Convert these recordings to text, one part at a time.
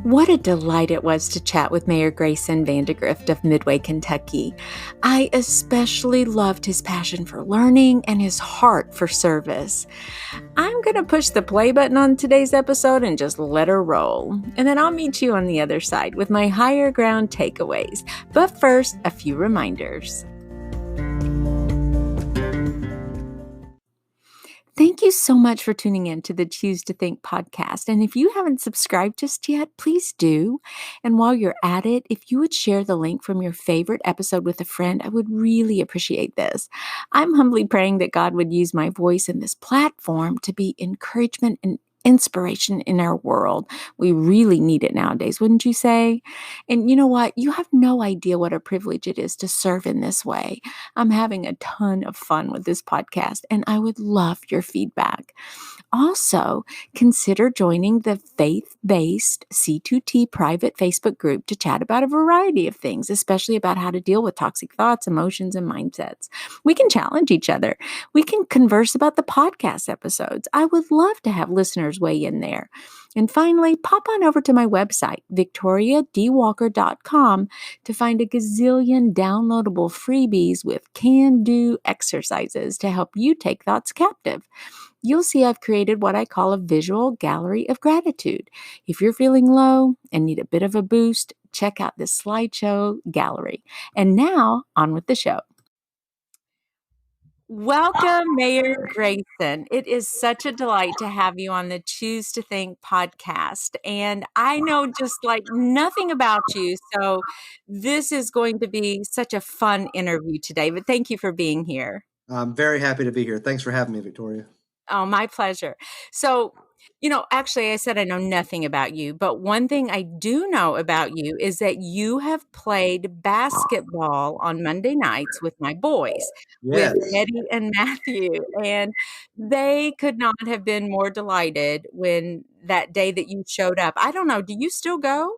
What a delight it was to chat with Mayor Grayson Vandegrift of Midway, Kentucky. I especially loved his passion for learning and his heart for service. I'm going to push the play button on today's episode and just let her roll. And then I'll meet you on the other side with my higher ground takeaways. But first, a few reminders. Thank you so much for tuning in to the Choose to Think podcast. And if you haven't subscribed just yet, please do. And while you're at it, if you would share the link from your favorite episode with a friend, I would really appreciate this. I'm humbly praying that God would use my voice in this platform to be encouragement and inspiration in our world. We really need it nowadays, wouldn't you say? And you know what? You have no idea what a privilege it is to serve in this way. I'm having a ton of fun with this podcast, and I would love your feedback. Also, consider joining the faith-based C2T private Facebook group to chat about a variety of things, especially about how to deal with toxic thoughts, emotions, and mindsets. We can challenge each other. We can converse about the podcast episodes. I would love to have listeners weigh in there. And finally, pop on over to my website, victoriadwalker.com, to find a gazillion downloadable freebies with can-do exercises to help you take thoughts captive. You'll see I've created what I call a visual gallery of gratitude. If you're feeling low and need a bit of a boost, check out this slideshow gallery. And now, on with the show. Welcome, Mayor Grayson. It is such a delight to have you on the Choose to Think podcast. And I know just like nothing about you, so this is going to be such a fun interview today. But thank you for being here. I'm very happy to be here. Thanks for having me, Victoria. Oh, my pleasure. So, actually, I said I know nothing about you, but one thing I do know about you is that you have played basketball on Monday nights with my boys, with Yes. Eddie and Matthew, and they could not have been more delighted when that day that you showed up. I don't know, do you still go?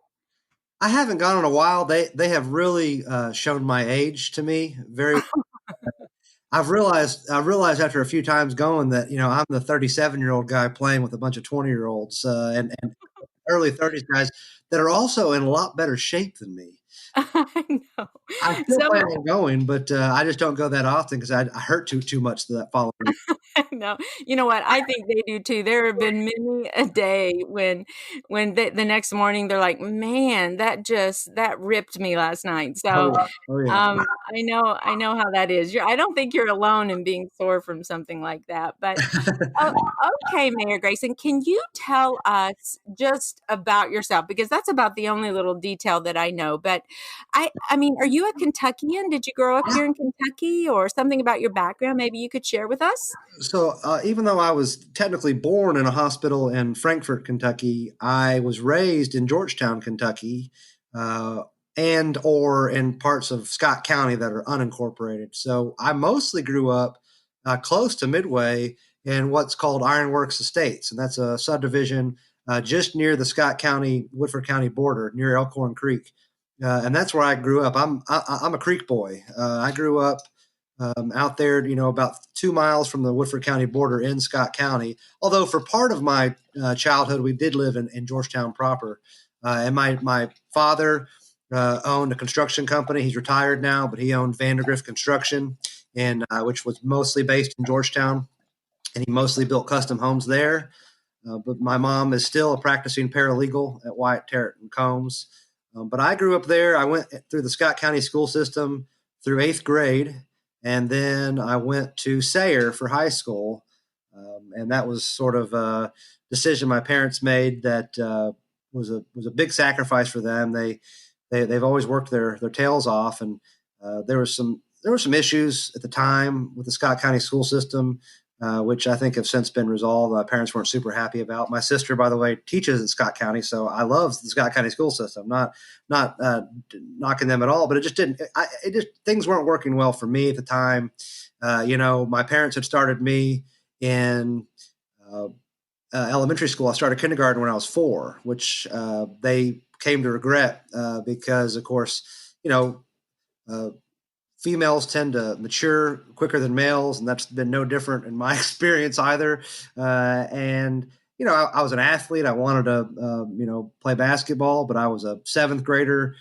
I haven't gone in a while. They have really shown my age to me. I've realized after a few times going that I'm the 37-year-old guy playing with a bunch of 20-year-olds and early 30s guys that are also in a lot better shape than me. I know. I still plan on going, but I just don't go that often because I hurt too much that following week. No, you know what? I think they do too. There have been many a day when the next morning they're like, "Man, that ripped me last night." Oh So, yeah. Oh yeah. I know how that is. I don't think you're alone in being sore from something like that. But oh, okay, Mayor Grayson, can you tell us just about yourself? Because that's about the only little detail that I know. But I mean, are you a Kentuckian? Did you grow up here in Kentucky, or something about your background maybe you could share with us? So even though I was technically born in a hospital in Frankfort, Kentucky, I was raised in Georgetown, Kentucky, uh, and or in parts of Scott County that are unincorporated. So I mostly grew up close to Midway in what's called Ironworks Estates, and that's a subdivision just near the Scott County, Woodford County border, near Elkhorn Creek, and that's where I grew up. I'm a Creek boy. I grew up out there, about 2 miles from the Woodford County border in Scott County. Although for part of my childhood, we did live in Georgetown proper. And my father owned a construction company. He's retired now, but he owned Vandegrift Construction, and which was mostly based in Georgetown, and he mostly built custom homes there. But my mom is still a practicing paralegal at Wyatt, Terrett and Combs. But I grew up there. I went through the Scott County school system through 8th grade, and then I went to Sayre for high school. And that was sort of a decision my parents made that was a big sacrifice for them. They've always worked their tails off, and there were some issues at the time with the Scott County school system, which I think have since been resolved. My parents weren't super happy about. My sister, by the way, teaches at Scott County, so I love the Scott County school system. Not knocking them at all, but it just didn't. Things weren't working well for me at the time. My parents had started me in elementary school. I started kindergarten when I was 4, which they came to regret because, of course, females tend to mature quicker than males, and that's been no different in my experience either. And I was an athlete. I wanted to, play basketball, but I was a seventh grader,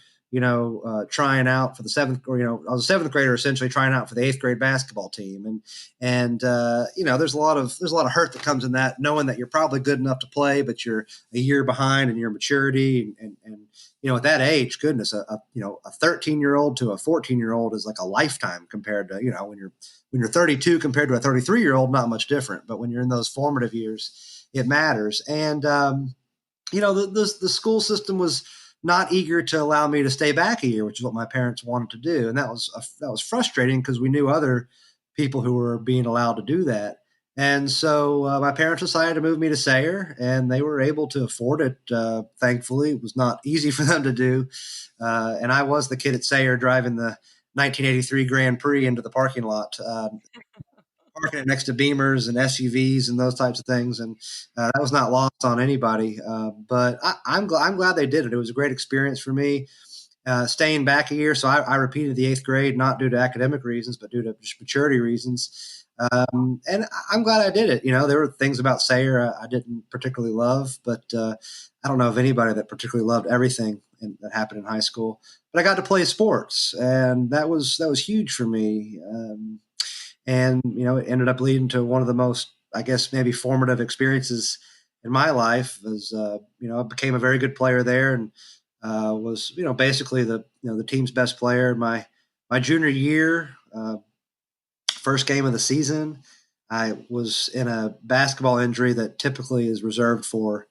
trying out for the seventh, or, I was a seventh grader essentially trying out for the eighth grade basketball team. And there's a lot of hurt that comes in that, knowing that you're probably good enough to play, but you're a year behind in your maturity. At that age, goodness, a 13-year-old to a 14-year-old is like a lifetime compared to, when you're 32 compared to a 33-year-old, not much different. But when you're in those formative years, it matters. And, the school system was not eager to allow me to stay back a year, which is what my parents wanted to do. And that was frustrating because we knew other people who were being allowed to do that. And so my parents decided to move me to Sayre, and they were able to afford it. Thankfully, it was not easy for them to do. And I was the kid at Sayre driving the 1983 Grand Prix into the parking lot, parking it next to Beamers and SUVs and those types of things. And that was not lost on anybody. But I'm glad they did it. It was a great experience for me. Staying back a year. So I repeated the eighth grade, not due to academic reasons, but due to just maturity reasons. And I'm glad I did it. There were things about Sayre I didn't particularly love, but I don't know of anybody that particularly loved everything that happened in high school. But I got to play sports, and that was huge for me. And it ended up leading to one of the most, I guess, maybe formative experiences in my life. As I became a very good player there, and was basically the team's best player. My junior year, first game of the season, I was in a basketball injury that typically is reserved for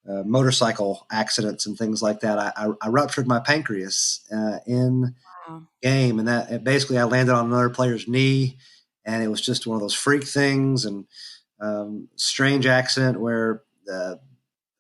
motorcycle accidents and things like that. I ruptured my pancreas in Wow. game, and that basically I landed on another player's knee, and it was just one of those freak things and strange accident where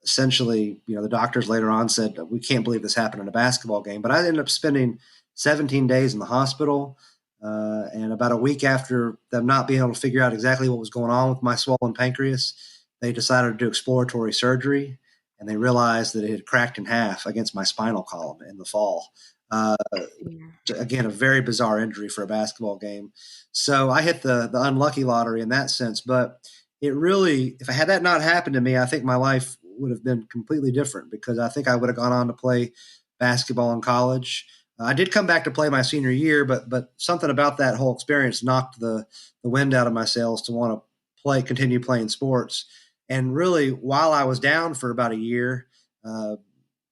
essentially, the doctors later on said, we can't believe this happened in a basketball game. But I ended up spending 17 days in the hospital. And about a week after them not being able to figure out exactly what was going on with my swollen pancreas, they decided to do exploratory surgery. And they realized that it had cracked in half against my spinal column in the fall. Again, a very bizarre injury for a basketball game. So I hit the unlucky lottery in that sense. But it really, if I had that not happened to me, I think my life would have been completely different, because I think I would have gone on to play basketball in college. I did come back to play my senior year, but something about that whole experience knocked the wind out of my sails to want to continue playing sports. And really, while I was down for about a year,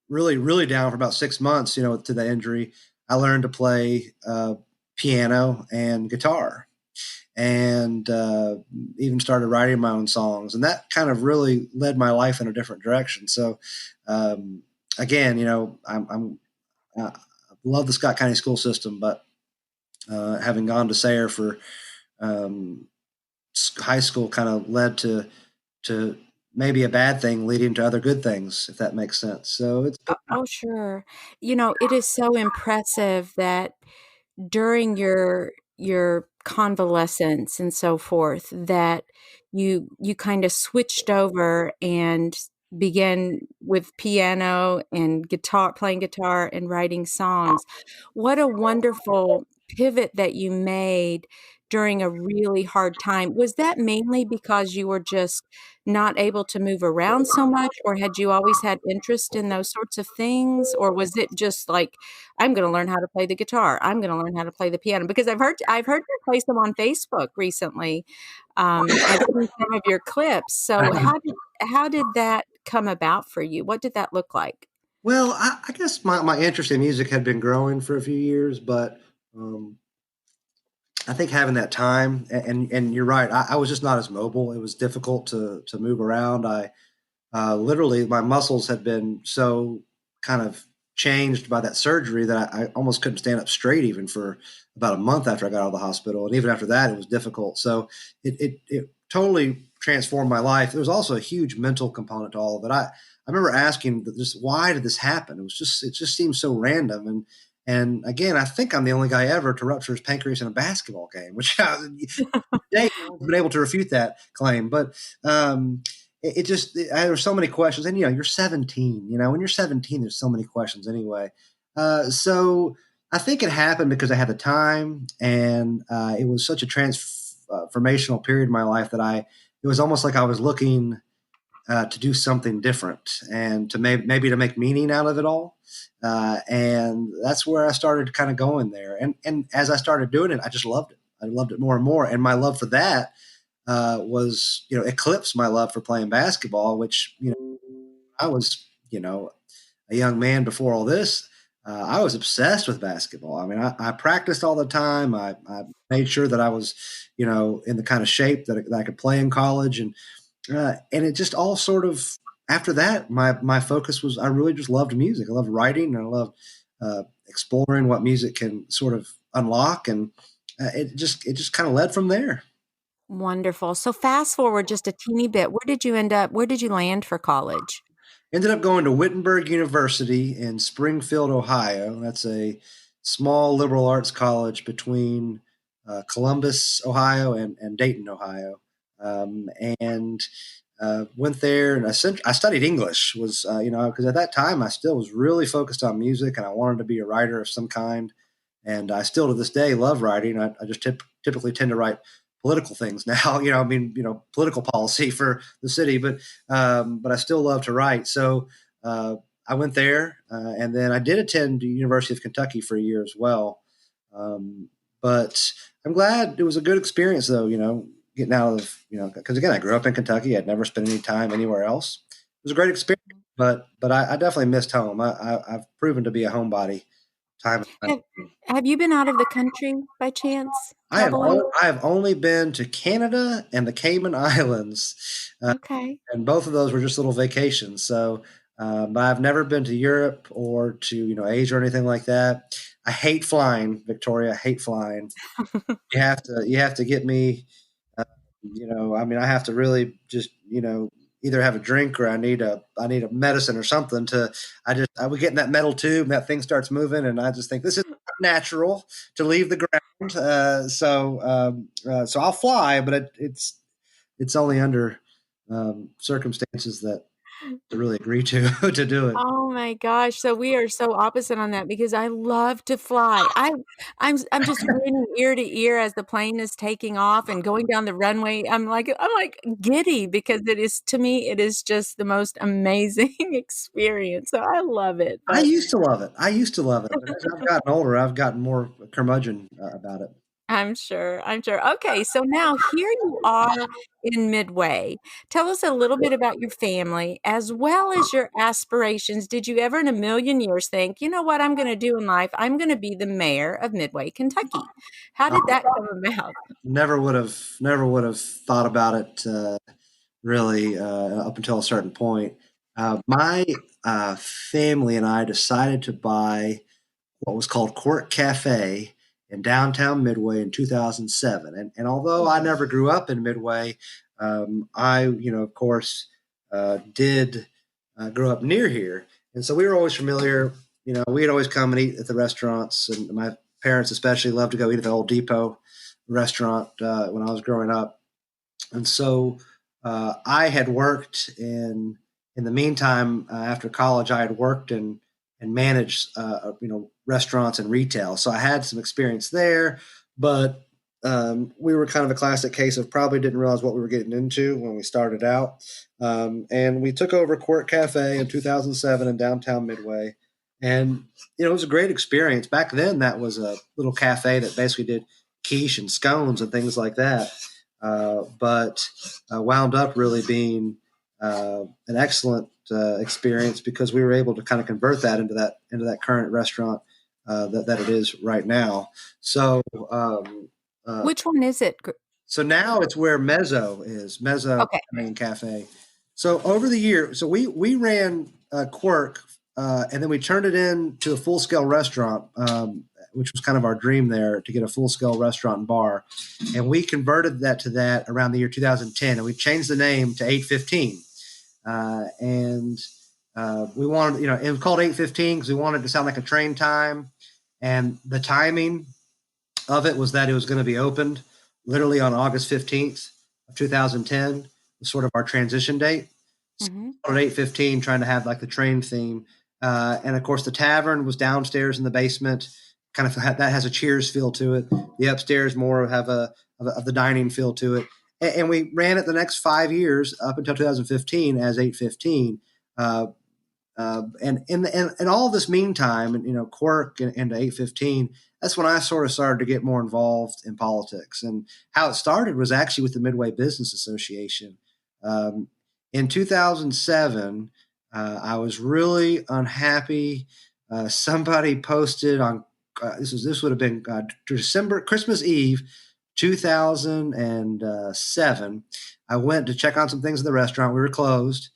really, really down for about 6 months, to the injury, I learned to play piano and guitar, and even started writing my own songs. And that kind of really led my life in a different direction. So, again, I love the Scott County school system, but having gone to Sayre for high school kind of led to maybe a bad thing leading to other good things, if that makes sense. So it's Oh, sure. It is so impressive that during your convalescence and so forth, that you kinda switched over and began with piano and guitar, playing guitar and writing songs. What a wonderful pivot that you made during a really hard time. Was that mainly because you were just not able to move around so much, or had you always had interest in those sorts of things? Or was it just like, I'm gonna learn how to play the guitar. I'm gonna learn how to play the piano, because I've heard you play some on Facebook recently. I've seen some of your clips. So how did that come about for you? What did that look like? well, I guess my interest in music had been growing for a few years, but um, I think having that time, and you're right, I was just not as mobile. It was difficult to move around. I literally, my muscles had been so kind of changed by that surgery that I almost couldn't stand up straight even for about a month after I got out of the hospital. And even after that, it was difficult. So it totally transformed my life. There was also a huge mental component to all of it. I remember asking just, why did this happen? It just seemed so random. And again, I think I'm the only guy ever to rupture his pancreas in a basketball game, which today no one's been able to refute that claim. But it just, there were so many questions. And, you're 17, when you're 17, there's so many questions anyway. So I think it happened because I had the time, and it was such a transformational period in my life that it was almost like I was looking to do something different and to maybe to make meaning out of it all. And that's where I started kind of going there. And as I started doing it, I just loved it. I loved it more and more. And my love for that was, eclipsed my love for playing basketball, which, I was, a young man before all this. I was obsessed with basketball. I mean, I practiced all the time. I made sure that I was, in the kind of shape that I could play in college. And it just all sort of, after that, my focus was, I really just loved music. I loved writing, and I loved exploring what music can sort of unlock. And it just kind of led from there. Wonderful. So fast forward just a teeny bit. Where did you end up? Where did you land for college? Ended up going to Wittenberg University in Springfield, Ohio. That's a small liberal arts college between Columbus, Ohio, and Dayton, Ohio. And went there, and I studied English. Was because at that time I still was really focused on music, and I wanted to be a writer of some kind. And I still to this day love writing. I just typically tend to write political things now. Political policy for the city, but I still love to write. So I went there, and then I did attend the University of Kentucky for a year as well. But I'm glad it was a good experience, though. Getting out of because again, I grew up in Kentucky. I'd never spent any time anywhere else. It was a great experience, but I definitely missed home. I've proven to be a homebody time and time. Have, have you been out of the country by chance, I have traveling? I have only been to Canada and the Cayman Islands, Okay. and both of those were just little vacations. So, but I've never been to Europe or to Asia or anything like that. I hate flying, Victoria. I hate flying. You have to get me. I mean, I have to really just either have a drink or I need a medicine or something to. I would get in that metal tube and that thing starts moving, and I just think this is not natural to leave the ground. So I'll fly, but it's only under circumstances that to really agree to to do it. Oh my gosh, so we are so opposite on that because I love to fly. I'm just grinning ear to ear as the plane is taking off and going down the runway. I'm like giddy because it is to me, it is just the most amazing experience. So I love it. I But used to love it. I used to love it, but as I've gotten older, I've gotten more curmudgeon about it. I'm sure, I'm sure. Okay, so now here you are in Midway. Tell us a little bit about your family as well as your aspirations. Did you ever in a million years think, "You know what I'm gonna do in life? I'm gonna be the mayor of Midway, Kentucky." How did that come about? Never would have thought about it really up until a certain point. My family and I decided to buy what was called Court Cafe in downtown Midway in 2007. And although I never grew up in Midway, I, of course, did grow up near here. And so we were always familiar. We'd always come and eat at the restaurants. And my parents especially loved to go eat at the Old Depot restaurant when I was growing up. And so I had worked in the meantime, after college, I had worked and managed, restaurants and retail. So I had some experience there, but we were kind of a classic case of probably didn't realize what we were getting into when we started out. And we took over Court Cafe in 2007 in downtown Midway. And, it was a great experience. Back then, that was a little cafe that basically did quiche and scones and things like that. But wound up really being an excellent experience because we were able to kind of convert that into that current restaurant that it is right now. So uh, Which one is it? so now it's where Mezzo Okay. Italian Cafe. So over the year, so we ran Quirk, and then we turned it into a full scale restaurant, which was kind of our dream there to get a full scale restaurant and bar, and we converted that to that around the year 2010, and we changed the name to 815, and we wanted, it was called 815 because we wanted it to sound like a train time, and the timing of it was that it was going to be opened literally on August 15th of 2010, was sort of our transition date. So Mhm. at 8:15, trying to have like the train theme, and of course the tavern was downstairs in the basement. Kind of that has a Cheers feel to it. The upstairs more have of the dining feel to it, and we ran it the next 5 years up until 2015 as 815. And in all this meantime, and Quirk and 815, that's when I sort of started to get more involved in politics. And how it started was actually with the Midway Business Association. Um, in 2007, I was really unhappy. Somebody posted on this would have been December Christmas Eve, 2007. I went to check on some things at the restaurant. We were closed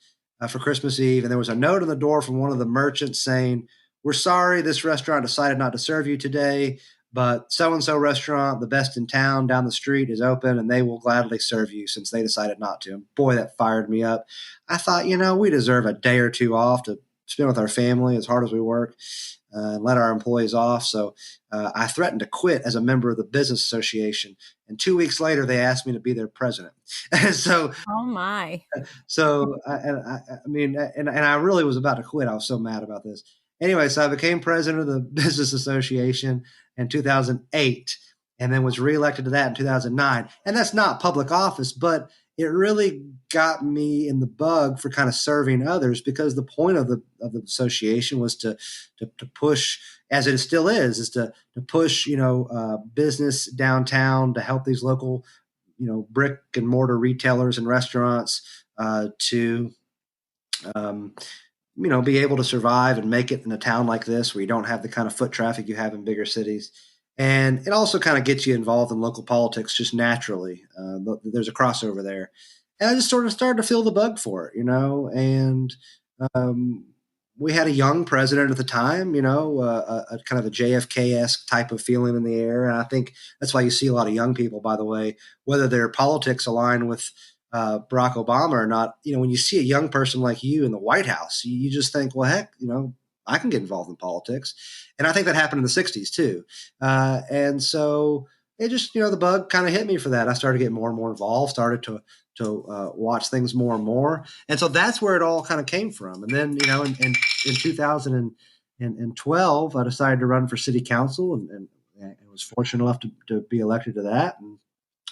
for Christmas Eve, and there was a note on the door from one of the merchants saying, "We're sorry, this restaurant decided not to serve you today, but so and so restaurant, the best in town down the street, is open, and they will gladly serve you since they decided not to." And boy, that fired me up. I thought, we deserve a day or two off to spend with our family as hard as we work. And let our employees off. So I threatened to quit as a member of the business association. And 2 weeks later, they asked me to be their president. so Oh my. so, I mean, and I really was about to quit. I was so mad about this. Anyway, so I became president of the Business Association in 2008, and then was reelected to that in 2009. And that's not public office, but it really got me in the bug for kind of serving others, because the point of the association was to push, as it still is to push business downtown, to help these local brick and mortar retailers and restaurants to be able to survive and make it in a town like this where you don't have the kind of foot traffic you have in bigger cities. And it also kind of gets you involved in local politics just naturally. There's a crossover there. And I just sort of started to feel the bug for it, and we had a young president at the time, a kind of a JFK-esque type of feeling in the air. And I think that's why you see a lot of young people, by the way, whether their politics align with Barack Obama or not. When you see a young person like you in the White House, you just think, well, heck, I can get involved in politics. And I think that happened in the 60s too. And so it just, the bug kind of hit me for that. I started getting more and more involved, started to watch things more and more. And so that's where it all kind of came from. And then, in 2012, I decided to run for city council, and was fortunate enough to be elected to that. And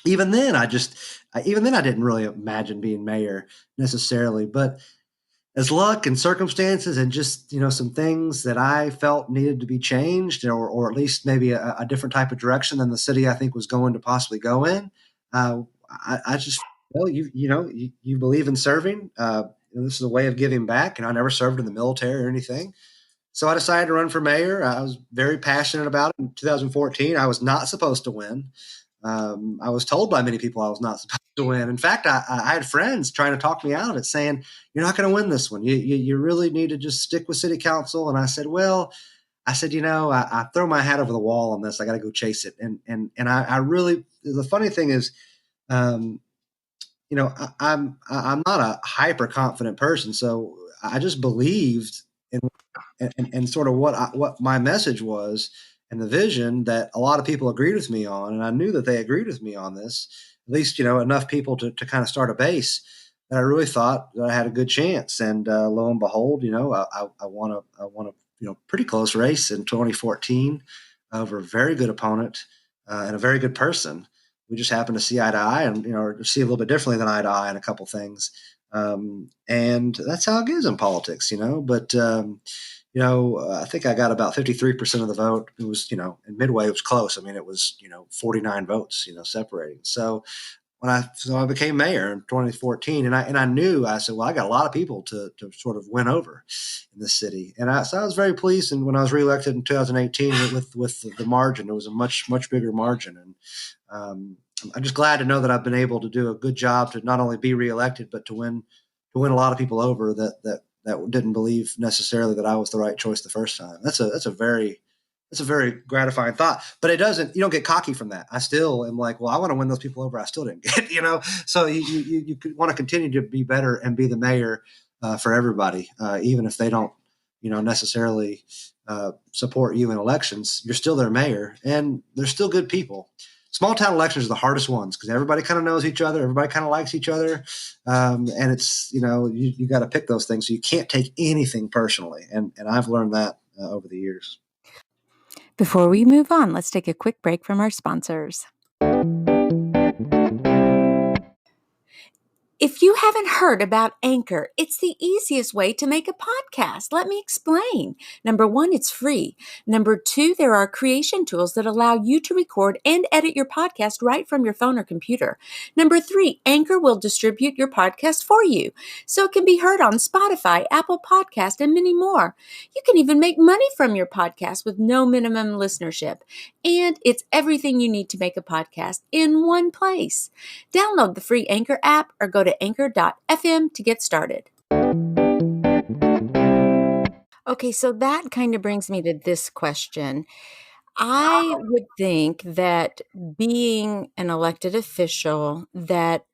even then, I didn't really imagine being mayor necessarily, but as luck and circumstances and just some things that I felt needed to be changed, or at least maybe a different type of direction than the city I think was going to possibly go in. I just you believe in serving. This is a way of giving back, and I never served in the military or anything. So I decided to run for mayor. I was very passionate about it in 2014. I was not supposed to win. I was told by many people I was not supposed to win. In fact, I had friends trying to talk me out of it, saying, "You're not going to win this one. You really need to just stick with city council." And I said, "Well," I said, I throw my hat over the wall on this. I got to go chase it." And I really, the funny thing is, I'm not a hyper confident person, so I just believed in and sort of what my message was, and the vision that a lot of people agreed with me on. And I knew that they agreed with me on this, at least, enough people to kind of start a base, that I really thought that I had a good chance. And lo and behold, I won a pretty close race in 2014 over a very good opponent and a very good person. We just happened to see eye to eye, and or see a little bit differently than eye to eye in a couple things. And that's how it is in politics, But I think I got about 53% of the vote. It was, in Midway, it was close. I mean, it was, 49 votes, separating. So I became mayor in 2014, and I knew, I said, well, I got a lot of people to sort of win over in this city. And so I was very pleased. And when I was reelected in 2018 with the margin, it was a much, much bigger margin. And I'm just glad to know that I've been able to do a good job to not only be reelected, but to win a lot of people over that didn't believe necessarily that I was the right choice the first time. That's a very gratifying thought. But you don't get cocky from that. I still am like, well, I want to win those people over I still didn't get, So you want to continue to be better and be the mayor for everybody, even if they don't, necessarily support you in elections. You're still their mayor, and they're still good people. Small town elections are the hardest ones because everybody kind of knows each other. Everybody kind of likes each other. And it's, you got to pick those things. So you can't take anything personally. And I've learned that over the years. Before we move on, let's take a quick break from our sponsors. If you haven't heard about Anchor, it's the easiest way to make a podcast. Let me explain. Number one, it's free. Number two, there are creation tools that allow you to record and edit your podcast right from your phone or computer. Number three, Anchor will distribute your podcast for you, so it can be heard on Spotify, Apple Podcast, and many more. You can even make money from your podcast with no minimum listenership. And it's everything you need to make a podcast in one place. Download the free Anchor app or go to anchor.fm to get started. Okay, so that kind of brings me to this question. I would think that being an elected official, that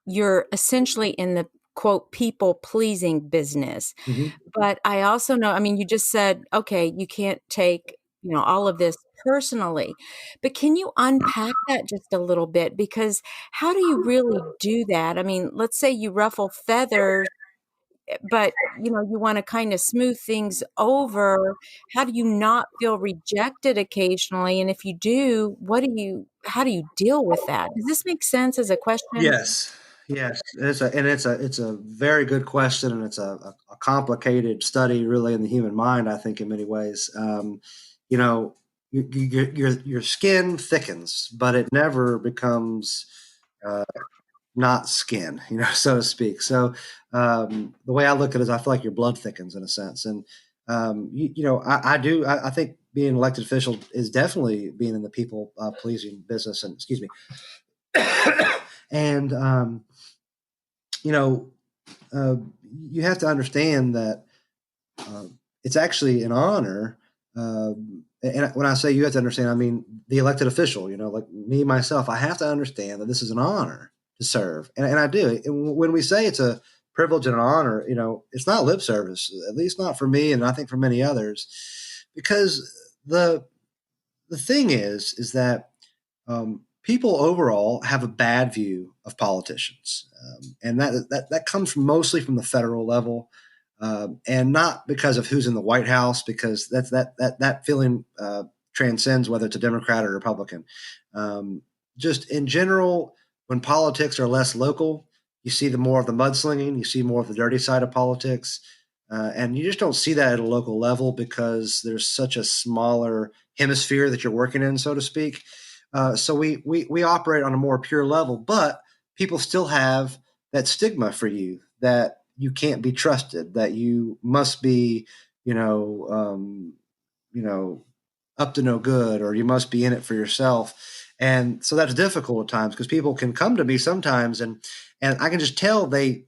you're essentially in the quote people pleasing business. Mhm. But I also know, I mean, you just said, okay, you can't take, all of this personally. But can you unpack that just a little bit? Because how do you really do that? I mean, let's say you ruffle feathers, but you want to kind of smooth things over. How do you not feel rejected occasionally? And if you do, how do you deal with that? Does this make sense as a question? Yes, yes, it's a very good question, and it's a complicated study, really, in the human mind. I think in many ways, you know, your skin thickens, but it never becomes uh, not skin, so to speak. So the way I look at it is, I feel like your blood thickens in a sense, and I think being an elected official is definitely being in the people pleasing business, and excuse me, and you know, uh, you have to understand that uh, it's actually an honor. And when I say you have to understand, I mean the elected official. Like me myself, I have to understand that this is an honor to serve, and I do. And when we say it's a privilege and an honor, it's not lip service. At least not for me, and I think for many others, because the thing is that people overall have a bad view of politicians, and that comes mostly from the federal level, and not because of who's in the White House, because that feeling transcends whether it's a Democrat or Republican. Just in general, when politics are less local, you see the more of the mudslinging, you see more of the dirty side of politics. And you just don't see that at a local level because there's such a smaller hemisphere that you're working in, so to speak. So we operate on a more pure level, but people still have that stigma for you that you can't be trusted, that you must be, you know, um, you know, up to no good, or you must be in it for yourself. And so that's difficult at times because people can come to me sometimes, and I can just tell they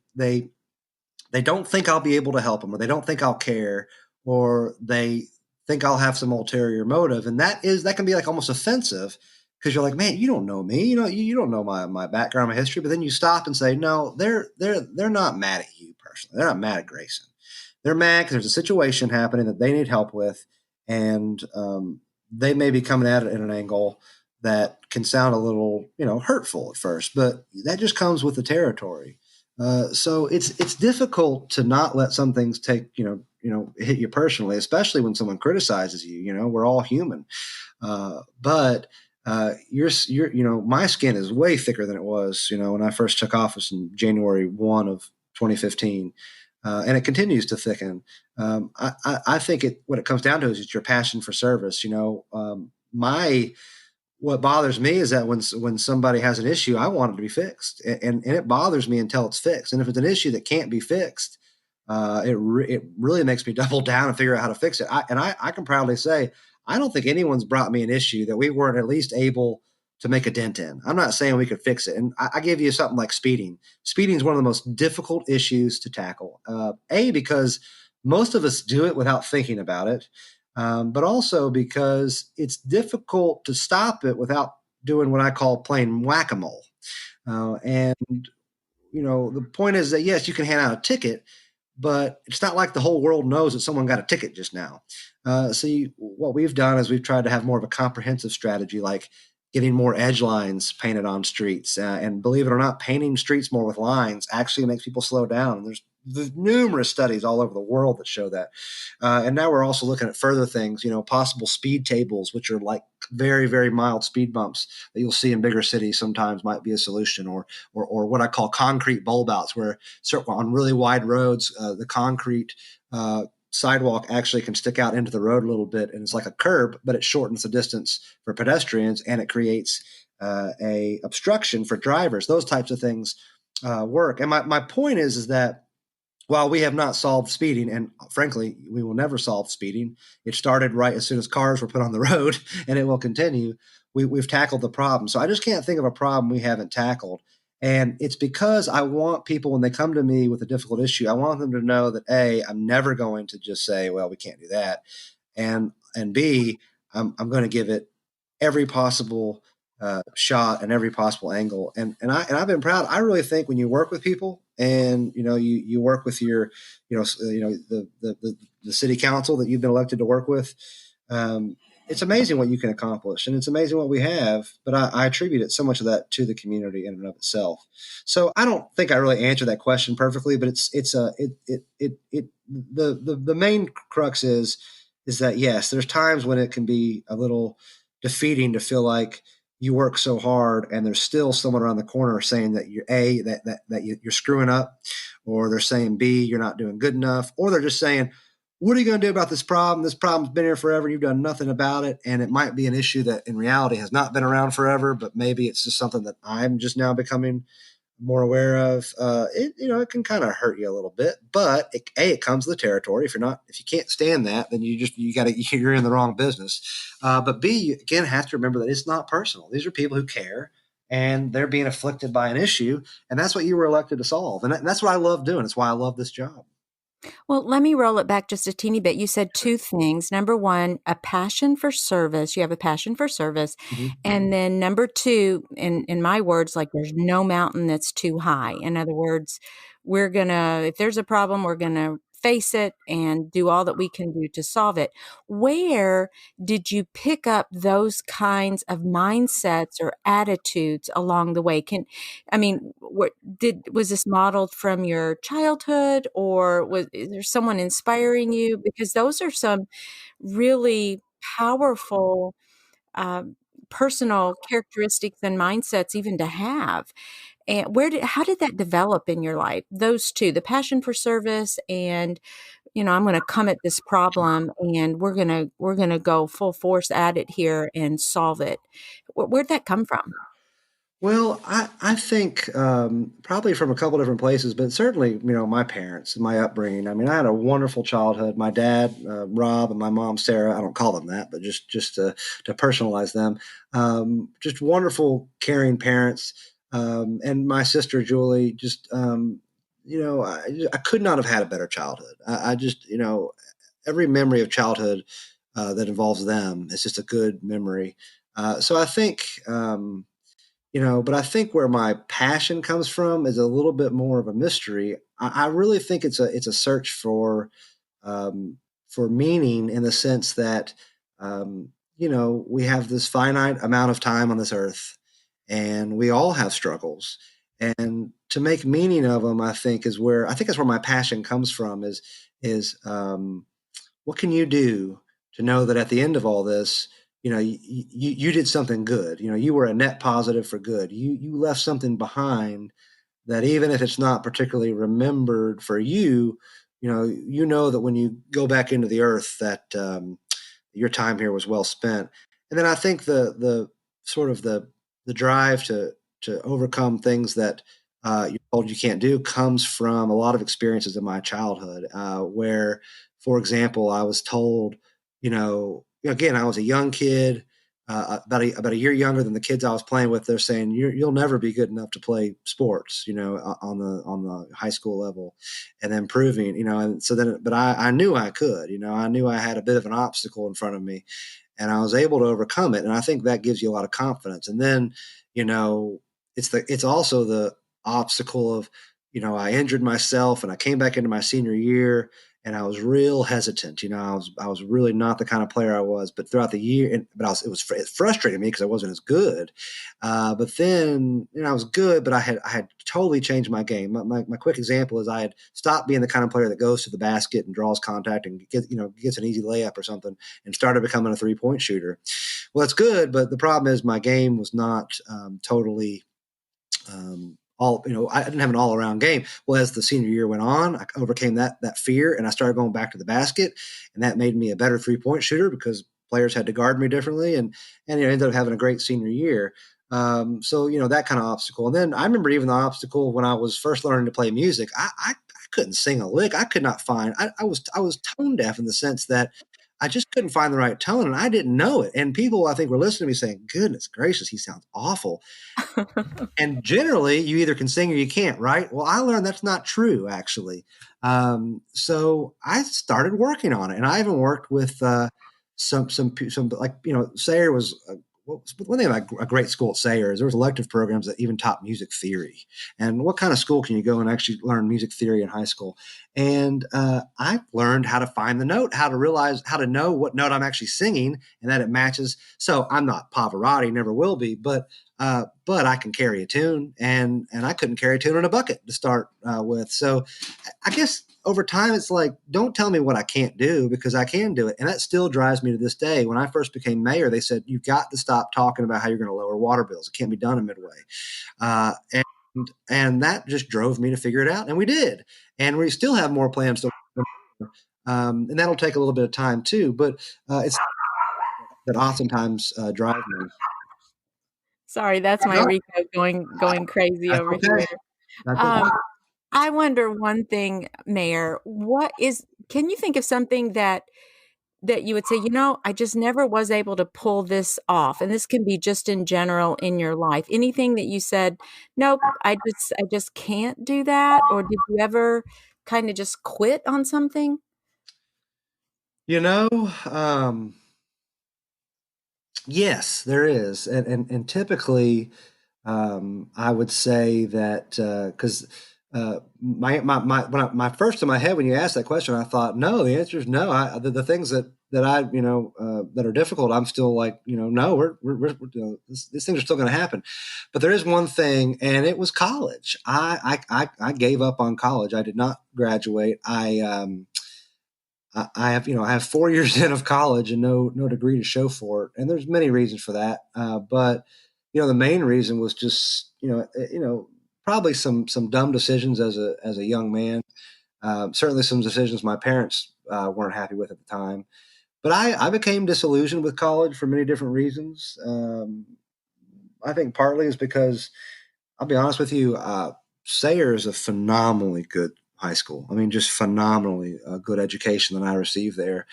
don't think I'll be able to help them, or they don't think I'll care, or they think I'll have some ulterior motive. And that can be like almost offensive because you're like, man, you don't know me, you don't know my background, my history. But then you stop and say, no, they're not mad at you personally. They're not mad at Grayson. They're mad because there's a situation happening that they need help with, and they may be coming at it at an angle that can sound a little, hurtful at first, but that just comes with the territory. So it's difficult to not let some things take hit you personally, especially when someone criticizes you. We're all human, but my skin is way thicker than it was when I first took office in January 1 of 2015, and it continues to thicken. I think what it comes down to is it's your passion for service. My What bothers me is that when somebody has an issue, I want it to be fixed, and it bothers me until it's fixed. And if it's an issue that can't be fixed, it really makes me double down and figure out how to fix it. I can proudly say I don't think anyone's brought me an issue that we weren't at least able to make a dent in. I'm not saying we could fix it. And I give you something like speeding. Speeding is one of the most difficult issues to tackle. Because most of us do it without thinking about it, but also because it's difficult to stop it without doing what I call playing whack-a-mole. And the point is that yes, you can hand out a ticket, but it's not like the whole world knows that someone got a ticket just now. What we've done is we've tried to have more of a comprehensive strategy, like getting more edge lines painted on streets. And believe it or not, painting streets more with lines actually makes people slow down. And there's numerous studies all over the world that show that. And now we're also looking at further things, possible speed tables, which are like very, very mild speed bumps that you'll see in bigger cities sometimes might be a solution, or what I call concrete bulb outs, where on really wide roads, the concrete sidewalk actually can stick out into the road a little bit, and it's like a curb, but it shortens the distance for pedestrians, and it creates a obstruction for drivers. Those types of things work. And my point is that while we have not solved speeding, and frankly, we will never solve speeding, it started right as soon as cars were put on the road, and it will continue. We've tackled the problem. So I just can't think of a problem we haven't tackled. And it's because I want people, when they come to me with a difficult issue, I want them to know that A, I'm never going to just say, well, we can't do that. And B, I'm going to give it every possible shot and every possible angle. And I've been proud. I really think when you work with people, and you work with your the city council that you've been elected to work with, it's amazing what you can accomplish, and it's amazing what we have. But I attribute it, so much of that, to the community in and of itself. So I don't think I really answered that question perfectly, but the main crux is that, yes, there's times when it can be a little defeating to feel like you work so hard and there's still someone around the corner saying that you're screwing up, or they're saying B, you're not doing good enough, or they're just saying, what are you going to do about this problem? This problem's been here forever. You've done nothing about it. And it might be an issue that in reality has not been around forever, but maybe it's just something that I'm just now becoming more aware of. It can kind of hurt you a little bit, but it comes with the territory. If you can't stand that, then you're in the wrong business. But B, you again have to remember that it's not personal. These are people who care, and they're being afflicted by an issue, and that's what you were elected to solve. And that's what I love doing. It's why I love this job. Well, let me roll it back just a teeny bit. You said two things. Number one, a passion for service. You have a passion for service. Mhm. And then number two, in my words, like there's no mountain that's too high. In other words, if there's a problem, we're going to face it and do all that we can do to solve it. Where did you pick up those kinds of mindsets or attitudes along the way? Was this modeled from your childhood, or is there someone inspiring you? Because those are some really powerful, um, personal characteristics and mindsets even to have. And how did that develop in your life? Those two, the passion for service and, I'm gonna come at this problem and we're gonna go full force at it here and solve it. Where'd that come from? Well, I think probably from a couple different places, but certainly, my parents, my upbringing. I mean, I had a wonderful childhood. My dad, Rob, and my mom, Sarah. I don't call them that, but just to personalize them. Just wonderful, caring parents. And my sister, Julie, I could not have had a better childhood. I just, every memory of childhood that involves them is just a good memory. So I think. But I think where my passion comes from is a little bit more of a mystery. I really think it's a search for meaning, in the sense that we have this finite amount of time on this earth, and we all have struggles. And to make meaning of them, I think that's where my passion comes from. Is what can you do to know that at the end of all this, you did something good. You were a net positive for good. You left something behind that, even if it's not particularly remembered for you, that when you go back into the earth, that your time here was well spent. And then I think the sort of the drive to overcome things that you're told you can't do comes from a lot of experiences in my childhood, where, for example, I was told, again, I was a young kid, about a year younger than the kids I was playing with. They're saying, you'll never be good enough to play sports, on the high school level, and then proving, and so then, but I knew I could, I knew I had a bit of an obstacle in front of me, and I was able to overcome it. And I think that gives you a lot of confidence. And then, it's also the obstacle of, I injured myself and I came back into my senior year, and I was real hesitant. I was really not the kind of player I was. But throughout the year, it frustrated me because I wasn't as good. But then, I was good, but I had totally changed my game. My quick example is I had stopped being the kind of player that goes to the basket and draws contact and gets an easy layup or something, and started becoming a 3-point shooter. Well, it's good, but the problem is my game was not totally all, I didn't have an all around game. Well, as the senior year went on, I overcame that fear, and I started going back to the basket, and that made me a better 3-point shooter because players had to guard me differently, and ended up having a great senior year. So that kind of obstacle, and then I remember even the obstacle when I was first learning to play music. I couldn't sing a lick. I could not find. I was tone deaf in the sense that I just couldn't find the right tone, and I didn't know it. And people, I think, were listening to me saying, "Goodness gracious, he sounds awful." And generally, you either can sing or you can't, right? Well, I learned that's not true, actually. So I started working on it, and I even worked with some like Sayre was. One thing about a great school at Sayre is there was elective programs that even taught music theory. And what kind of school can you go and actually learn music theory in high school? And I learned how to find the note, how to realize, how to know what note I'm actually singing, and that it matches. So I'm not Pavarotti, never will be, but I can carry a tune, and I couldn't carry a tune in a bucket to start with. So I guess over time, it's like, don't tell me what I can't do, because I can do it. And that still drives me to this day. When I first became mayor, they said, you've got to stop talking about how you're going to lower water bills. It can't be done in Midway. And that just drove me to figure it out. And we did. And we still have more plans to, and that'll take a little bit of time too. But it's that oftentimes drives me. Sorry, that's my Rico going crazy That's over okay. here. That's okay. Um, I wonder one thing, Mayor, can you think of something that you would say, I just never was able to pull this off? And this can be just in general in your life. Anything that you said, nope, I just can't do that? Or did you ever kind of just quit on something? You know, yes, there is, and typically, I would say that because my first in my head when you asked that question, I thought no. The answer is no. The things that I that are difficult, I'm still like no, these things are still going to happen. But there is one thing, and it was college. I gave up on college. I did not graduate. I have, I have 4 years in of college and no degree to show for it, and there's many reasons for that. But the main reason was just, probably some dumb decisions as a young man. Certainly, some decisions my parents weren't happy with at the time. But I became disillusioned with college for many different reasons. I think partly is because I'll be honest with you, Sayre is a phenomenally good high school. I mean, just phenomenally good education that I received there.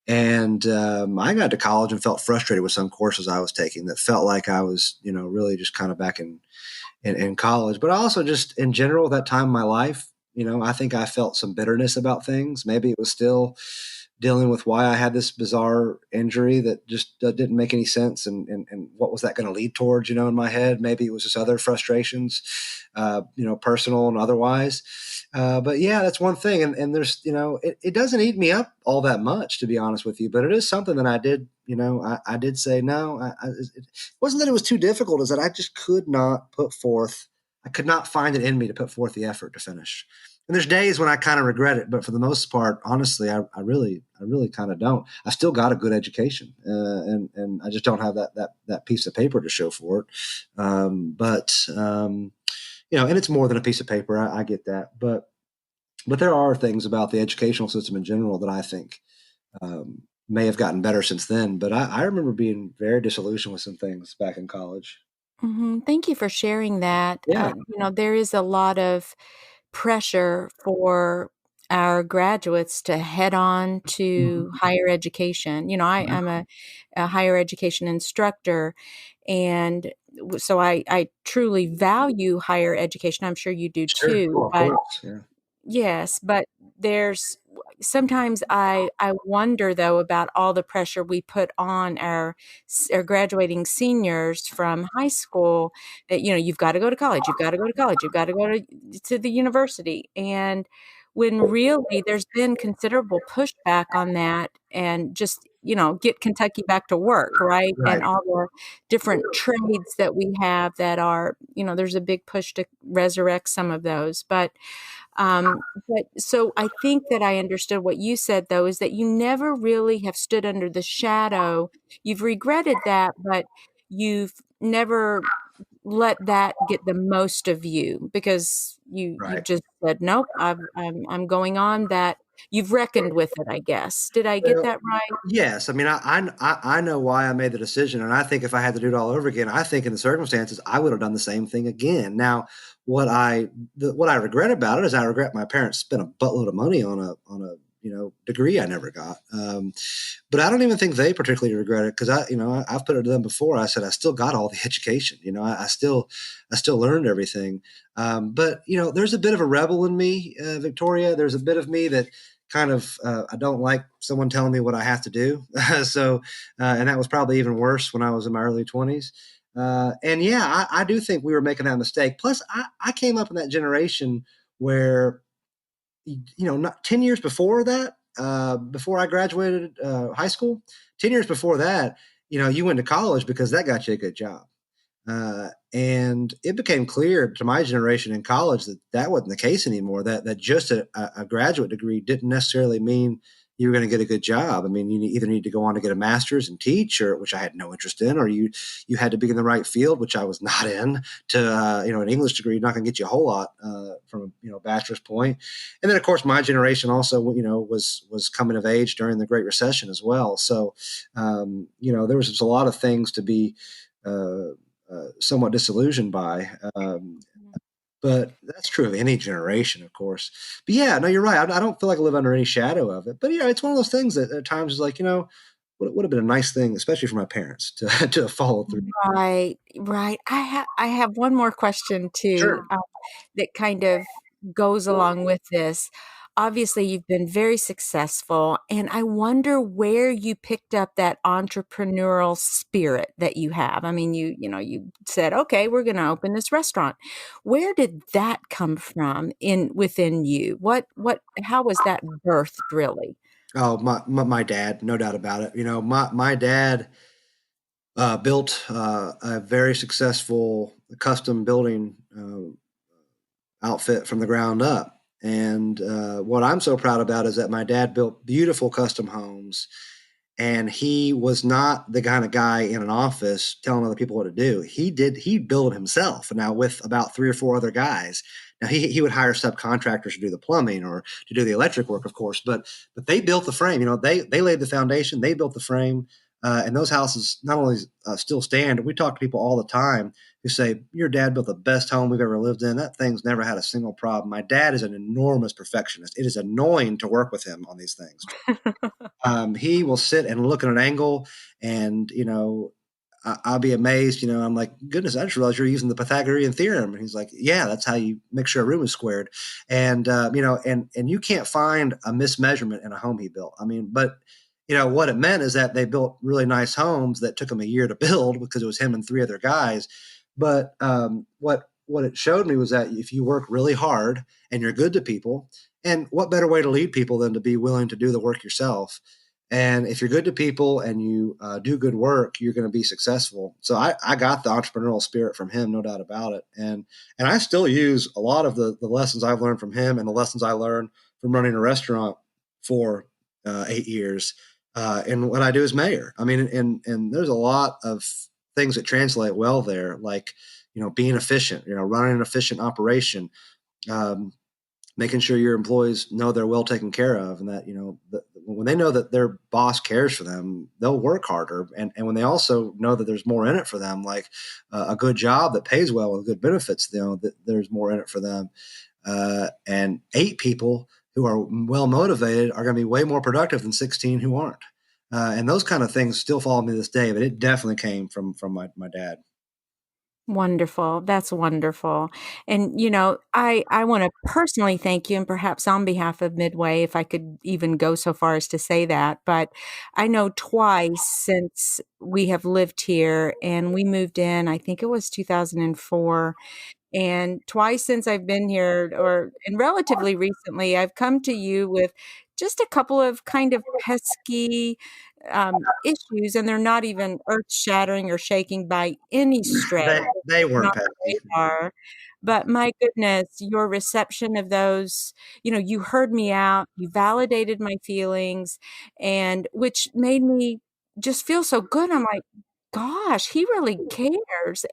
And I got to college and felt frustrated with some courses I was taking that felt like I was, really just kind of back in college. But also just in general, that time in my life, I think I felt some bitterness about things. Maybe it was still dealing with why I had this bizarre injury that just didn't make any sense, and what was that going to lead towards, in my head. Maybe it was just other frustrations, personal and otherwise. But yeah, that's one thing. And there's, it doesn't eat me up all that much, to be honest with you, but it is something that I did, I did say, no, it wasn't that it was too difficult, is that I just I could not find it in me to put forth the effort to finish. And there's days when I kind of regret it, but for the most part, honestly, I really kind of don't. I still got a good education, and I just don't have that piece of paper to show for it. And it's more than a piece of paper. I get that, but there are things about the educational system in general that I think may have gotten better since then. But I remember being very disillusioned with some things back in college. Thank you for sharing that. Yeah. There is a lot of pressure for our graduates to head on to Mhm. higher education. I'm a higher education instructor, and so I truly value higher education. I'm sure you do Sure. too, Oh, of but course. Yeah. yes, but there's sometimes I wonder though about all the pressure we put on our graduating seniors from high school, that you've got to go to college, you've got to go to college, you've got to go to the university, and when really there's been considerable pushback on that, and just get Kentucky back to work, right? Right. And all the different trades that we have that are, there's a big push to resurrect some of those, but But so I think that I understood what you said, though, is that you never really have stood under the shadow. You've regretted that, but you've never let that get the most of you because you've Right. just said, nope, I'm going on that. You've reckoned with it, I guess. Did I get Well, that right? yes. I mean, I know why I made the decision, and I think if I had to do it all over again, I think in the circumstances I would have done the same thing again. Now, what I regret about it is I regret my parents spent a buttload of money on a degree I never got. But I don't even think they particularly regret it because I've put it to them before. I said I still got all the education. I still learned everything. But there's a bit of a rebel in me, Victoria. There's a bit of me that kind of I don't like someone telling me what I have to do. So, and that was probably even worse when I was in my early 20s. And yeah, I do think we were making that mistake. Plus, I came up in that generation where not 10 years before that, before I graduated high school, 10 years before that, you went to college because that got you a good job. And it became clear to my generation in college that that wasn't the case anymore. That just a graduate degree didn't necessarily mean you were going to get a good job. I mean, you either need to go on to get a master's and teach, or which I had no interest in, or you had to be in the right field, which I was not in. To an English degree not going to get you a whole lot from a bachelor's point. And then of course my generation also was coming of age during the Great Recession as well. So there was just a lot of things to be. Somewhat disillusioned by. But that's true of any generation, of course. But yeah, no, you're right. I don't feel like I live under any shadow of it. But it's one of those things that at times is like, would have been a nice thing, especially for my parents to to follow through. Right, right. I have one more question too, Sure. that kind of goes along with this. Obviously, you've been very successful, and I wonder where you picked up that entrepreneurial spirit that you have. I mean, you said, "Okay, we're gonna open this restaurant." Where did that come from within you? How was that birthed really? Oh, my dad, no doubt about it. My dad built a very successful custom building outfit from the ground up. And what I'm so proud about is that my dad built beautiful custom homes, and he was not the kind of guy in an office telling other people what to do. He built it himself. Now with about three or four other guys. Now he would hire subcontractors to do the plumbing or to do the electric work, of course, but they built the frame. They laid the foundation, they built the frame, and those houses not only still stand. We talk to people all the time who say, your dad built the best home we've ever lived in. That thing's never had a single problem. My dad is an enormous perfectionist. It is annoying to work with him on these things. He will sit and look at an angle, and I'll be amazed. I'm like, goodness, I just realized you're using the Pythagorean theorem. And he's like, yeah, that's how you make sure a room is squared. And and you can't find a mismeasurement in a home he built. I mean, but what it meant is that they built really nice homes that took them a year to build because it was him and three other guys. But what it showed me was that if you work really hard and you're good to people, and what better way to lead people than to be willing to do the work yourself? And if you're good to people and you do good work, you're going to be successful. So I got the entrepreneurial spirit from him, no doubt about it. And I still use a lot of the lessons I've learned from him and the lessons I learned from running a restaurant for 8 years. And what I do as mayor. I mean, and there's a lot of things that translate well there, like being efficient, running an efficient operation, um, making sure your employees know they're well taken care of, and that when they know that their boss cares for them, they'll work harder. And when they also know that there's more in it for them, like a good job that pays well with good benefits, that there's more in it for them. And 8 people who are well motivated are going to be way more productive than 16 who aren't. And those kind of things still follow me to this day, but it definitely came from my dad. Wonderful. That's wonderful. And, I want to personally thank you, and perhaps on behalf of Midway, if I could even go so far as to say that. But I know twice since we have lived here, and we moved in, I think it was 2004. And twice since I've been here, and relatively recently, I've come to you with just a couple of kind of pesky issues, and they're not even earth-shattering or shaking by any stretch. They weren't Not pesky. radar. But my goodness, your reception of those, you heard me out, you validated my feelings, and which made me just feel so good. I'm like, "Gosh, he really cares."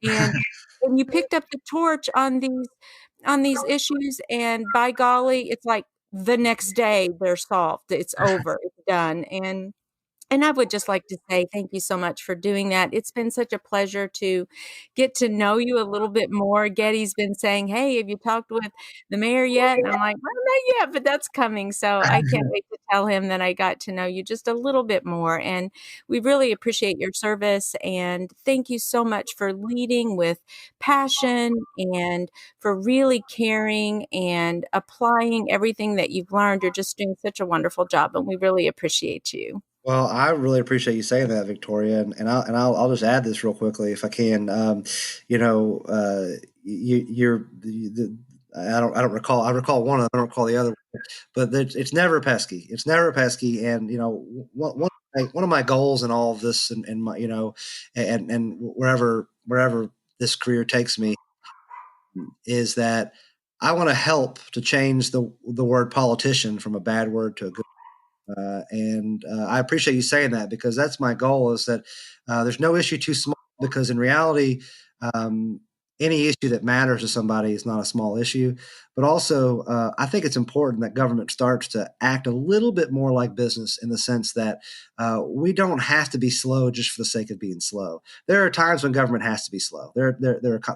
And you picked up the torch on these issues, and by golly, it's like the next day they're solved. It's over. It's done. And I would just like to say thank you so much for doing that. It's been such a pleasure to get to know you a little bit more. Getty's been saying, "Hey, have you talked with the mayor yet?" And I'm like, "Well, not yet, but that's coming." So I can't wait to tell him that I got to know you just a little bit more. And we really appreciate your service. And thank you so much for leading with passion and for really caring and applying everything that you've learned. You're just doing such a wonderful job, and we really appreciate you. Well, I really appreciate you saying that, Victoria, and I'll just add this real quickly if I can. You know, you're the I don't recall. I recall one. I don't recall the other. But it's never pesky. It's never pesky. And one of my goals in all of this, and my and wherever this career takes me, is that I want to help to change the word politician from a bad word to a good. And I appreciate you saying that, because that's my goal, is that there's no issue too small, because in reality, um, any issue that matters to somebody is not a small issue. But also, I think it's important that government starts to act a little bit more like business, in the sense that we don't have to be slow just for the sake of being slow. There are times when government has to be slow. There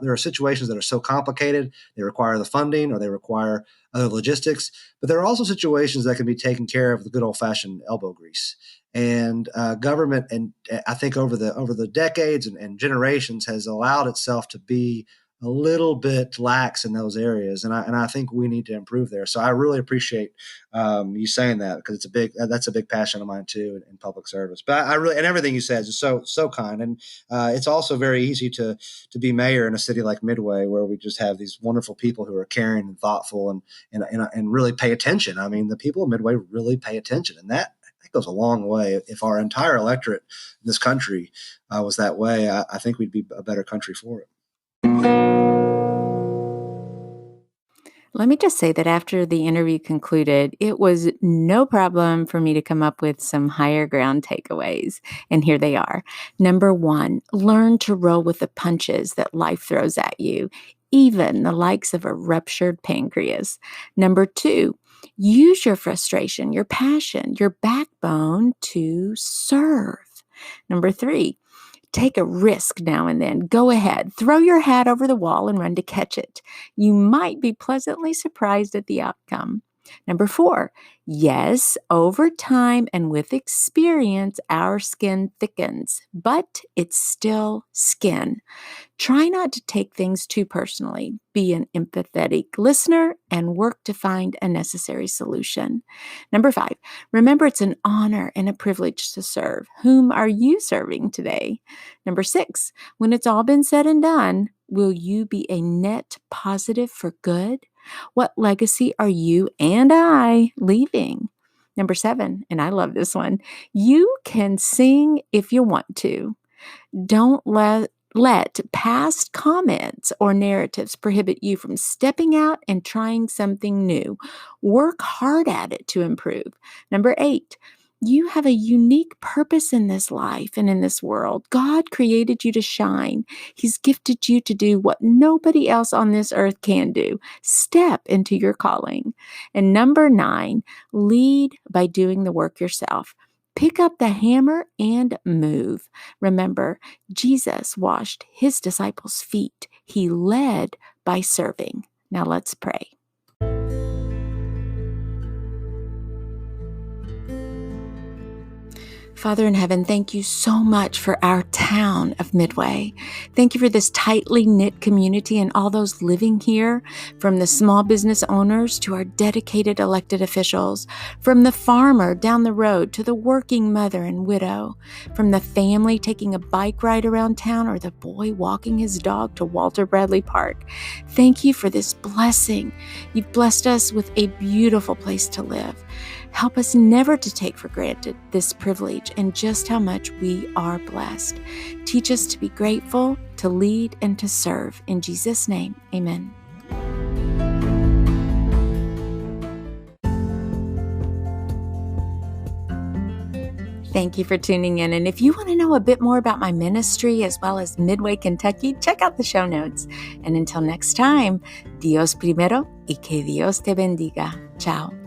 are situations that are so complicated, they require the funding, or they require other logistics. But there are also situations that can be taken care of with good old fashioned elbow grease. And government, and I think over the decades and generations, has allowed itself to be a little bit lax in those areas, and I think we need to improve there. So I really appreciate you saying that, because that's a big passion of mine too, in public service. But I really, and everything you said is so kind, and it's also very easy to be mayor in a city like Midway, where we just have these wonderful people who are caring and thoughtful, and really pay attention. I mean, the people of Midway really pay attention, and that goes a long way. If our entire electorate in this country was that way, I think we'd be a better country for it. Let me just say that after the interview concluded, it was no problem for me to come up with some higher ground takeaways. And here they are. Number one, learn to roll with the punches that life throws at you, even the likes of a ruptured pancreas. Number two, use your frustration, your passion, your backbone to serve. Number three, take a risk now and then. Go ahead, throw your hat over the wall and run to catch it. You might be pleasantly surprised at the outcome. Number four, yes, over time and with experience, our skin thickens, but it's still skin. Try not to take things too personally. Be an empathetic listener and work to find a necessary solution. Number five, remember it's an honor and a privilege to serve. Whom are you serving today? Number six, when it's all been said and done, will you be a net positive for good? What legacy are you and I leaving? Number seven, and I love this one, you can sing if you want to. Don't let past comments or narratives prohibit you from stepping out and trying something new. Work hard at it to improve. Number eight, you have a unique purpose in this life and in this world. God created you to shine. He's gifted you to do what nobody else on this earth can do. Step into your calling. And number nine, lead by doing the work yourself. Pick up the hammer and move. Remember, Jesus washed his disciples' feet. He led by serving. Now let's pray. Father in heaven, thank you so much for our town of Midway. Thank you for this tightly knit community and all those living here, from the small business owners to our dedicated elected officials, from the farmer down the road to the working mother and widow, from the family taking a bike ride around town or the boy walking his dog to Walter Bradley Park. Thank you for this blessing. You've blessed us with a beautiful place to live. Help us never to take for granted this privilege and just how much we are blessed. Teach us to be grateful, to lead, and to serve. In Jesus' name, amen. Thank you for tuning in. And if you want to know a bit more about my ministry as well as Midway, Kentucky, check out the show notes. And until next time, Dios primero y que Dios te bendiga. Ciao.